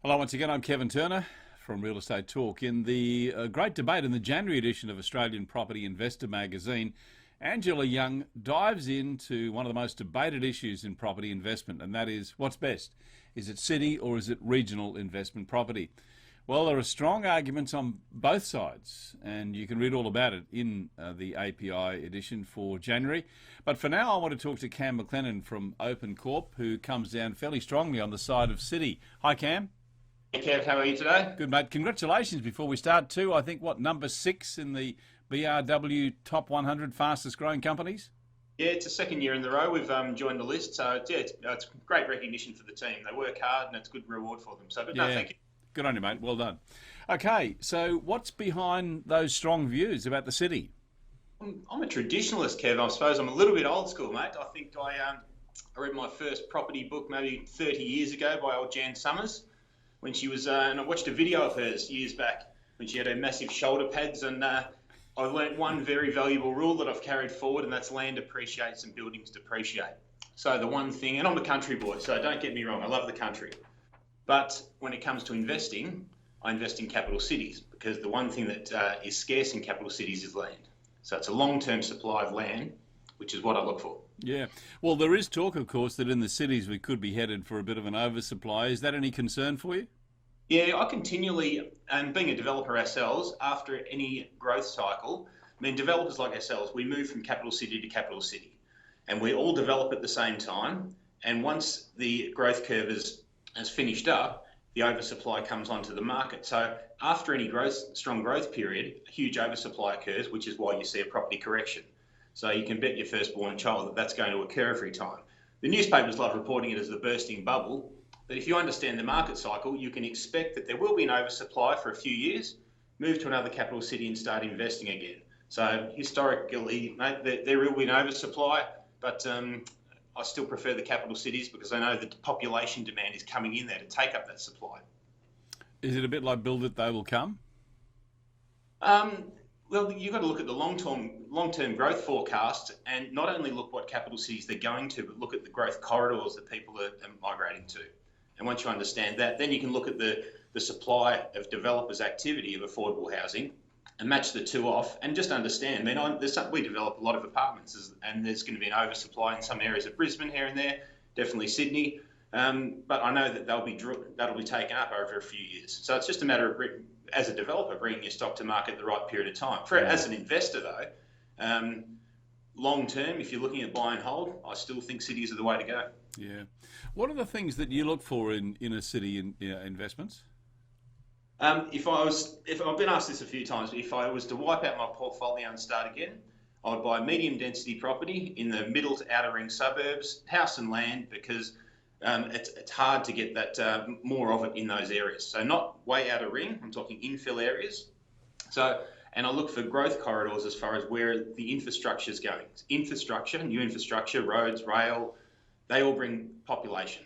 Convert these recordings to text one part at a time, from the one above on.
Hello, once again, I'm Kevin Turner from Real Estate Talk. In the great debate in the January edition of Australian Property Investor magazine, Angela Young dives into one of the most debated issues in property investment, and that is what's best? Is it city or is it regional investment property? Well, there are strong arguments on both sides, and you can read all about it in the API edition for January. But for now, I want to talk to Cam McLellan from OpenCorp, who comes down fairly strongly on the side of city. Hi, Cam. Hey Kev, how are you today? Good, mate. Congratulations before we start, too. I think, number 6 in the BRW Top 100 fastest growing companies? Yeah, it's the second year in a row we've joined the list, so it's great recognition for the team. They work hard and it's good reward for them. No, thank you. Good on you, mate. Well done. Okay, so what's behind those strong views about the city? I'm a traditionalist, Kev. I suppose I'm a little bit old school, mate. I think I read my first property book maybe 30 years ago by old Jan Summers, when she was, and I watched a video of hers years back when she had her massive shoulder pads, and I learnt one very valuable rule that I've carried forward, and that's land appreciates and buildings depreciate. So the one thing, and I'm a country boy, so don't get me wrong, I love the country. But when it comes to investing, I invest in capital cities, because the one thing that is scarce in capital cities is land. So it's a long-term supply of land, which is what I look for. Yeah. Well, there is talk, of course, that in the cities we could be headed for a bit of an oversupply. Is that any concern for you? Yeah, I continually, and being a developer ourselves, after any growth cycle, I mean, developers like ourselves, we move from capital city to capital city, and we all develop at the same time. And once the growth curve has finished up, the oversupply comes onto the market. So after any strong growth period, a huge oversupply occurs, which is why you see a property correction. So you can bet your firstborn child that that's going to occur every time. The newspapers love reporting it as the bursting bubble, but if you understand the market cycle, you can expect that there will be an oversupply for a few years, move to another capital city and start investing again. So historically, mate, there will be an oversupply, but I still prefer the capital cities because I know that the population demand is coming in there to take up that supply. Is it a bit like build it, they will come? Well, you've got to look at the long-term growth forecast, and not only look what capital cities they're going to, but look at the growth corridors that people are migrating to. And once you understand that, then you can look at the supply of developers' activity of affordable housing and match the two off, and just understand. I mean, we develop a lot of apartments, and there's going to be an oversupply in some areas of Brisbane here and there, definitely Sydney. But I know that that'll be taken up over a few years. So it's just a matter of, as a developer, bringing your stock to market at the right period of time. As an investor, though, long term, if you're looking at buy and hold, I still think cities are the way to go. Yeah. What are the things that you look for in a city investments? If I've been asked this a few times, if I was to wipe out my portfolio and start again, I would buy medium density property in the middle to outer ring suburbs, house and land, because it's hard to get that more of it in those areas. So not way outer ring, I'm talking infill areas. And I look for growth corridors as far as where the infrastructure is going. New infrastructure, roads, rail, they all bring population.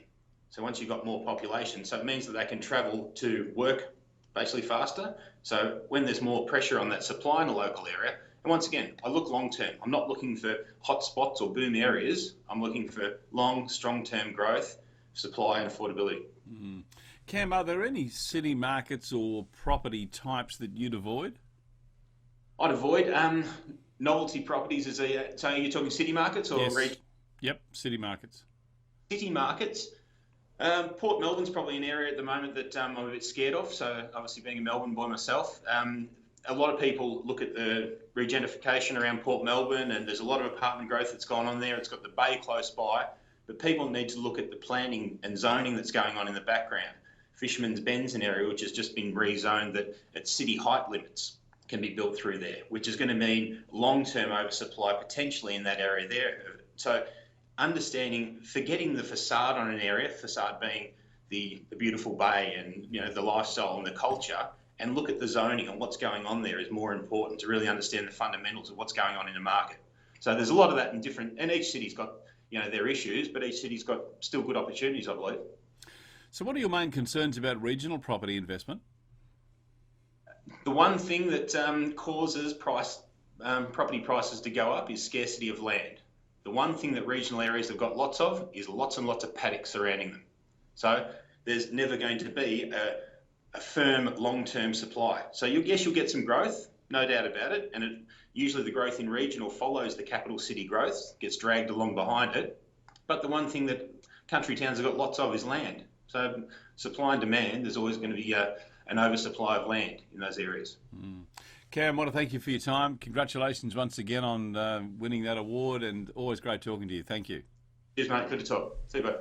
So once you've got more population, so it means that they can travel to work basically faster. So when there's more pressure on that supply in a local area, and once again, I look long term. I'm not looking for hot spots or boom areas. I'm looking for long, strong term growth, supply and affordability. Mm. Cam, are there any city markets or property types that you'd avoid? I'd avoid novelty properties. So you're talking city markets or Yes. region? Yep, city markets. City markets. Port Melbourne's probably an area at the moment that I'm a bit scared of. So obviously being a Melbourne boy myself, a lot of people look at the regentrification around Port Melbourne, and there's a lot of apartment growth that's gone on there. It's got the bay close by, but people need to look at the planning and zoning that's going on in the background. Fisherman's Bend's an area which has just been rezoned that at city height limits can be built through there, which is going to mean long-term oversupply potentially in that area there. So forgetting the facade on an area, facade being the beautiful bay and the lifestyle and the culture, and look at the zoning and what's going on there is more important to really understand the fundamentals of what's going on in the market. So there's a lot of that and each city's got their issues, but each city's got still good opportunities, I believe. So what are your main concerns about regional property investment? The one thing that causes property prices to go up is scarcity of land. The one thing that regional areas have got lots of is lots and lots of paddocks surrounding them. So there's never going to be a firm long-term supply. So you'll get some growth, no doubt about it, and usually the growth in regional follows the capital city growth, gets dragged along behind it. But the one thing that country towns have got lots of is land. So supply and demand, there's always going to be an oversupply of land in those areas. Cam, I want to thank you for your time. Congratulations once again on winning that award, and always great talking to you. Thank you. Cheers, mate. Good to talk. See you, bye.